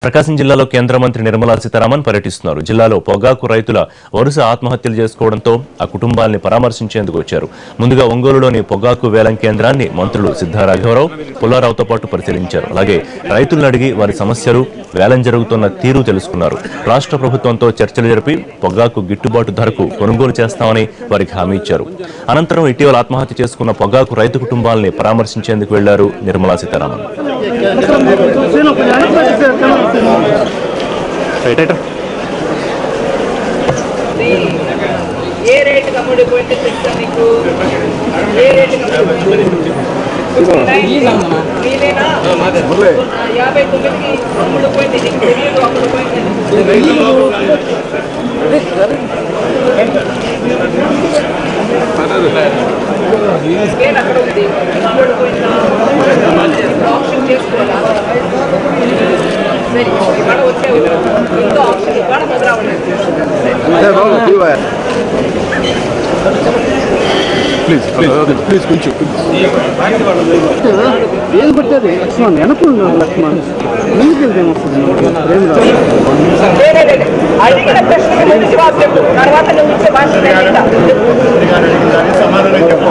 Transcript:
ప్రకాశం జిల్లాలో కేంద్ర మంత్రి నిర్మలా సీతారామన్ పర్యటిస్తున్నారు. జిల్లాలో పొగాకు రైతుల వరుస ఆత్మహత్యలు చేసుకోవడంతో ఆ కుటుంబాల్ని పరామర్శించేందుకు వచ్చారు. ముందుగా ఒంగోలులోని పొగాకు వేలం కేంద్రాన్ని మంత్రులు సిద్ధా రాఘవరావు, పుల్లారావుతో పాటు పరిశీలించారు. అలాగే రైతులను అడిగి వారి సమస్యలు, వేలం జరుగుతున్న తీరు తెలుసుకున్నారు. రాష్ట్ర ప్రభుత్వంతో చర్చలు జరిపి పొగాకు గిట్టుబాటు ధరకు కొనుగోలు చేస్తామని వారికి హామీ ఇచ్చారు. అనంతరం ఇటీవల ఆత్మహత్య చేసుకున్న పొగాకు రైతు కుటుంబాలని పరామర్శించేందుకు వెళ్లారు నిర్మలా సీతారామన్. ఏ రేటు కమ్ముడు పోయింటే చెప్తా నీకు. ఏ రేటు మీరేనా 59కి అమ్ముడు పోయింది, నీకు తెలియదు అమ్ముడు పోయింది. అక్కడ ఉంది అమ్ముడు పోయిందా ఆప్షన్ చేసుకోవాలా? సరే ఇవాళ వచ్చే ఇంకో ఆప్షన్ ఇవాళ మొదలవ్వలేదు. ప్లీజ్ కొంచెం ఏది పట్టేది లక్ష్మణ్ వెనకుండా లక్ష్మణ్ అడిగిన ప్రశ్నకి ముందు జవాబు చెప్పు, తర్వాత నువ్వు ఇచ్చే భాష సమాధానం చెప్పు.